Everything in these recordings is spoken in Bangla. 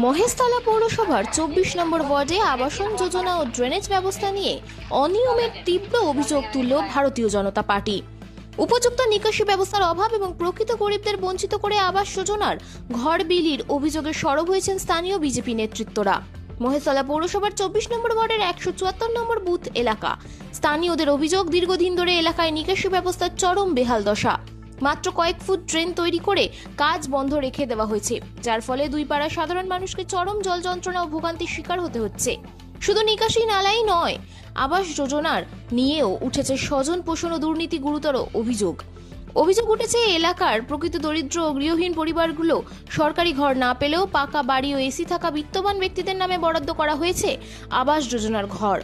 মহেশতলা পৌরসভার ২৪ নম্বর ওয়ার্ডে আবাসন যোজনা ও ড্রেনেজ ব্যবস্থা নিয়ে অনিয়মের তীব্র অভিযোগ তুলল ভারতীয় জনতা পার্টি। উপযুক্ত নিকাশি ব্যবস্থার অভাব এবং প্রকৃত গরিবদের বঞ্চিত করে আবাস যোজনার ঘর বিলির অভিযোগে সরব হয়েছেন স্থানীয় বিজেপি নেতৃত্বরা। মহেশতলা পৌরসভার ২৪ নম্বর ওয়ার্ডের ১৭৪ নম্বর বুথ এলাকা। স্থানীয়দের অভিযোগ, দীর্ঘদিন ধরে এলাকায় নিকাশি ব্যবস্থার চরম বেহাল দশা। মাত্র কয়েক ফুট ড্রেন তৈরি করে কাজ বন্ধ রেখে দেওয়া হয়েছে, যার ফলে দুই পাড়ার সাধারণ মানুষকে চরম জল যন্ত্রণা ও ভোগান্তির শিকার হতে হচ্ছে। শুধু নিকাশি নালাই নয়, আবাস যোজনার নিয়েও উঠেছে স্বজন পোষণ ও দুর্নীতি গুরুতর অভিযোগ উঠেছে এলাকার প্রকৃত দরিদ্র ও গৃহহীন পরিবারগুলো সরকারি ঘর না পেলেও পাকা বাড়ি ও এসি থাকা বিত্তবান ব্যক্তিদের নামে বরাদ্দ করা হয়েছে আবাস যোজনার ঘর।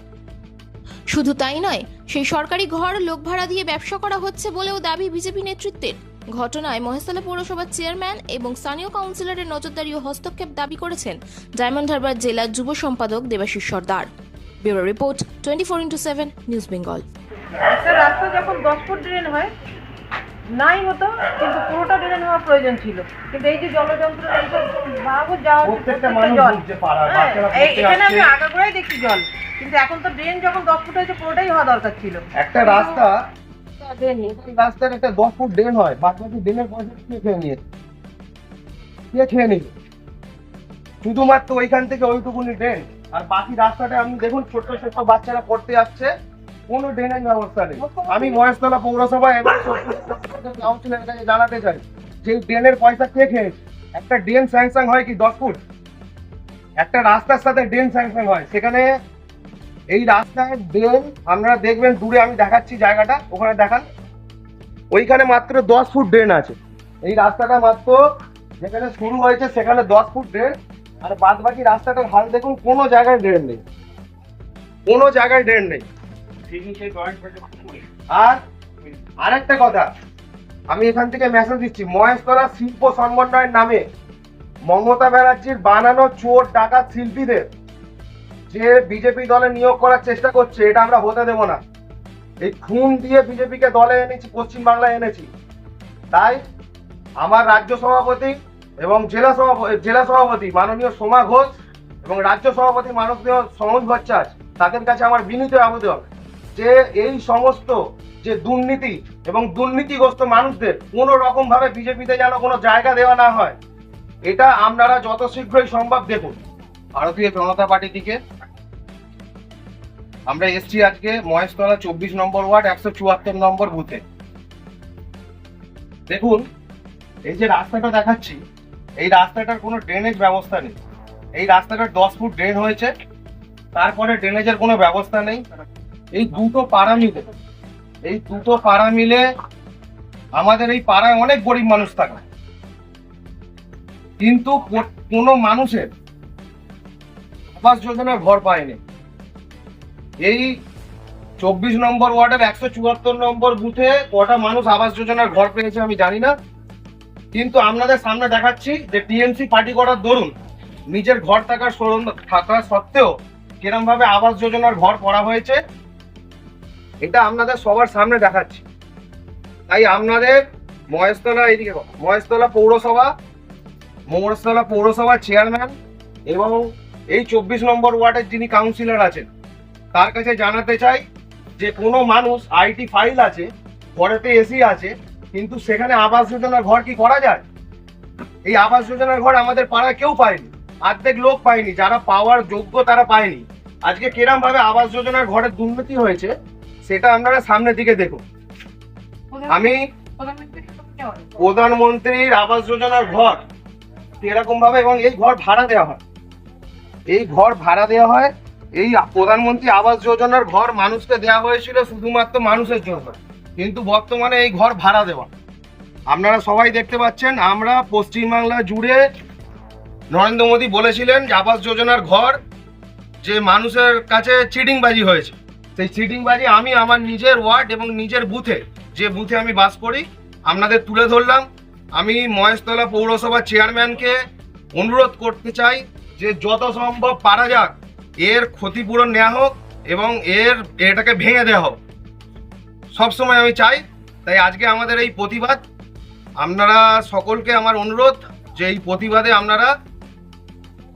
শুধু তাই নয়, সেই সরকারি ঘর লোক ভাড়া দিয়ে ব্যবসা করা হচ্ছে বলেও দাবি বিজেপি নেতৃত্বের। ঘটনায় মহেশতলা পৌরসভার চেয়ারম্যান এবং স্থানীয় কাউন্সিলরের নজরদারি ও হস্তক্ষেপ দাবি করেছেন ডায়মন্ড হারবার জেলার যুব সম্পাদক Debashis Sardar. Bureau report 24x7 news Bengal. একটা রাস্তা যখন ১০ ফুট ড্রেন হয় নাই হতো, কিন্তু পুরোটা ড্রেন হওয়া প্রয়োজন ছিল। কিন্তু এই যে জলযন্ত্র ভাবো যাওয়া জল, এখানে আমি আগাগোড়াই দেখছি জল, কিন্তু এখন তো ড্রেন যখন ১০ ফুট হয়েছে পুরোটাই হওয়া দরকার ছিল। একটা রাস্তার একটা ১০ ফুট ড্রেন হয়, বাকি ড্রেনের পয়সা খেয়ে নিল শুধুমাত্র ওইখান থেকে ওইটুকুনি ড্রেন, আর বাকি রাস্তাটা আপনি দেখুন ছোট্ট ছোট্ট বাচ্চারা পড়তে যাচ্ছে, কোনো ড্রেনের ব্যবস্থা নেই। আমি মহেশতলা পৌরসভায় এবং কাউন্সিলরের কাছে জানাতে চাই যে ড্রেনের পয়সা কে খেয়েছে। একটা ড্রেন স্যাংশন হয় কি ১০ ফুট, একটা রাস্তার সাথে ড্রেন স্যাংশন হয়, সেখানে এই রাস্তায় ড্রেন আপনারা দেখবেন দূরে, আমি দেখাচ্ছি জায়গাটা, ওখানে দেখান, ওইখানে মাত্র ১০ ফুট ড্রেন আছে। এই রাস্তাটা মাত্র যেখানে শুরু হয়েছে সেখানে ১০ ফুট ড্রেন, আর বাদ বাকি রাস্তাটার হাল দেখুন, কোনো জায়গায় ড্রেন নেই, কোনো জায়গায় ড্রেন নেই। আর আরেকটা কথা, আমি এখান থেকে মেসেজ দিচ্ছি, মহেশতলা শিল্প সমন্বয়ের নামে মমতা ব্যানার্জির বানানো চোর ডাকাত শিল্পীদের যে বিজেপি দলে নিয়োগ করার চেষ্টা করছে, এটা আমরা হতে দেব না। এই খুন দিয়ে বিজেপিকে দলে এনেছি, পশ্চিমবাংলায় এনেছি। তাই আমার রাজ্য সভাপতি এবং জেলা সভাপতি মাননীয় সোমা ঘোষ এবং রাজ্য সভাপতি মাননীয় সনোজ ভট্টাচার্য, তাদের কাছে আমার বিনীত আবেদন যে এই সমস্ত যে দুর্নীতি এবং দুর্নীতিগ্রস্ত মানুষদের কোনো রকম ভাবে বিজেপিতে যেন কোনো জায়গা দেওয়া না হয়, এটা আপনারা যত শীঘ্রই সম্ভব দেখুন। ভারতীয় জনতা পার্টি থেকে আমরা এসছি আজকে মহেশতলা ২৪ নম্বর ওয়ার্ড ১৭৪ নম্বর বুথে। দেখুন এই যে রাস্তাটা দেখাচ্ছি, এই রাস্তাটার কোনো ড্রেনেজ ব্যবস্থা নেই। এই রাস্তাটার ১০ ফুট ড্রেন হয়েছে, তারপরে ড্রেনেজের কোনো ব্যবস্থা নেই। এই দুটো পাড়া মিলে আমাদের এই পাড়ায় অনেক গরিব মানুষ থাকে, কিন্তু কোনো মানুষের আবাস যোজনার ঘর পায়নি। এই ২৪ নম্বর ওয়ার্ডের ১৭৪ নম্বর বুথে কটা মানুষ আবাস যোজনার ঘর পেয়েছে আমি জানি না, কিন্তু আপনাদের সামনে দেখাচ্ছি যে টিএমসি পার্টি করার দরুন নিজের ঘর থাকা সত্ত্বেও কিরম ভাবে আবাস যোজনার ঘর করা হয়েছে, এটা আপনাদের সবার সামনে দেখাচ্ছি। তাই আপনাদের মহেশতলা পৌরসভা চেয়ারম্যান এবং এই ২৪ নম্বর ওয়ার্ডের যিনি কাউন্সিলর আছেন, তার কাছে জানাতে চাই যে কোনো মানুষ আইটি ফাইল আছে, ঘরেতে এসি আছে, কিন্তু সেখানে আবাস যোজনার ঘর কি করা যায়? এই আবাস যোজনার ঘর আমাদের পাড়ায় কেউ পায়নি, অর্ধেক লোক পায়নি, যারা পাওয়ার যোগ্য তারা পায়নি। আজকে কিরম ভাবে আবাস যোজনার ঘরের দুর্নীতি হয়েছে সেটা আপনারা সামনের দিকে দেখুন। আমি প্রধানমন্ত্রীর আবাস যোজনার ঘর এরকম ভাবে, এবং এই ঘর ভাড়া দেওয়া হয়, এই প্রধানমন্ত্রী আবাস যোজনার ঘর মানুষকে দেওয়া হয়েছিল শুধুমাত্র মানুষের জন্য, কিন্তু বর্তমানে এই ঘর ভাড়া দেওয়া। আপনারা সবাই দেখতে পাচ্ছেন, আমরা পশ্চিমবাংলা জুড়ে নরেন্দ্র মোদী বলেছিলেন যে আবাস যোজনার ঘর যে মানুষের কাছে চিটিংবাজি হয়েছে, সেই চিটিংবাজি আমি আমার নিজের ওয়ার্ড এবং নিজের বুথে, যে বুথে আমি বাস করি, আপনাদের তুলে ধরলাম। আমি মহেশতলা পৌরসভা চেয়ারম্যানকে অনুরোধ করতে চাই যে যত সম্ভব পারা যাক এর ক্ষতিপূরণ নেওয়া হোক এবং এটাকে ভেঙে দেওয়া হোক, সবসময় আমি চাই। তাই আজকে আমাদের এই প্রতিবাদ, আপনারা সকলকে আমার অনুরোধ যে এই প্রতিবাদে আপনারা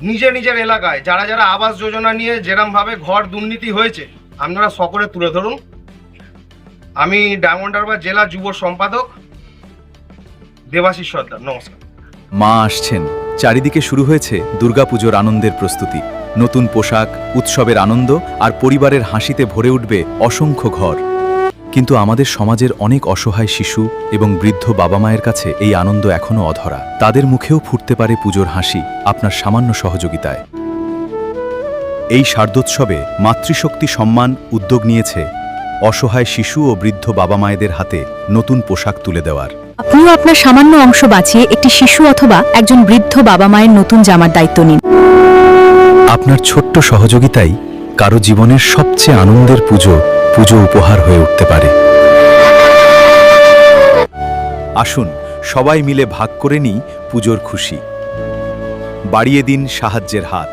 নিজের নিজের এলাকায় যারা যারা আবাস যোজনা নিয়ে যেরমভাবে ঘর দুর্নীতি হয়েছে আপনারা সকলে তুলে ধরুন। আমি ডায়মন্ড হারবার জেলা যুব সম্পাদক দেবাশিস সর্দার, নমস্কার। মা আসছেন, চারিদিকে শুরু হয়েছে দুর্গাপুজোর আনন্দের প্রস্তুতি। নতুন পোশাক, উৎসবের আনন্দ আর পরিবারের হাসিতে ভরে উঠবে অসংখ্য ঘর। কিন্তু আমাদের সমাজের অনেক অসহায় শিশু এবং বৃদ্ধ বাবা মায়ের কাছে এই আনন্দ এখনো অধরা। তাদের মুখেও ফুটতে পারে পুজোর হাসি আপনার সামান্য সহযোগিতায়। এই শারদোৎসবে মাতৃশক্তি সম্মান উদ্যোগ নিয়েছে অসহায় শিশু ও বৃদ্ধ বাবা মায়েদের হাতে নতুন পোশাক তুলে দেওয়ার। আপনিও আপনার সামান্য অংশ বাঁচিয়ে একটি শিশু অথবা একজন বৃদ্ধ বাবা মায়ের নতুন জামার দায়িত্ব নিন। আপনার ছোট্ট সহযোগিতাই কারো জীবনের সবচেয়ে আনন্দের পুজো উপহার হয়ে উঠতে পারে। আসুন সবাই মিলে ভাগ করে নিই পুজোর খুশি। বাড়িয়ে দিন সাহায্যের হাত।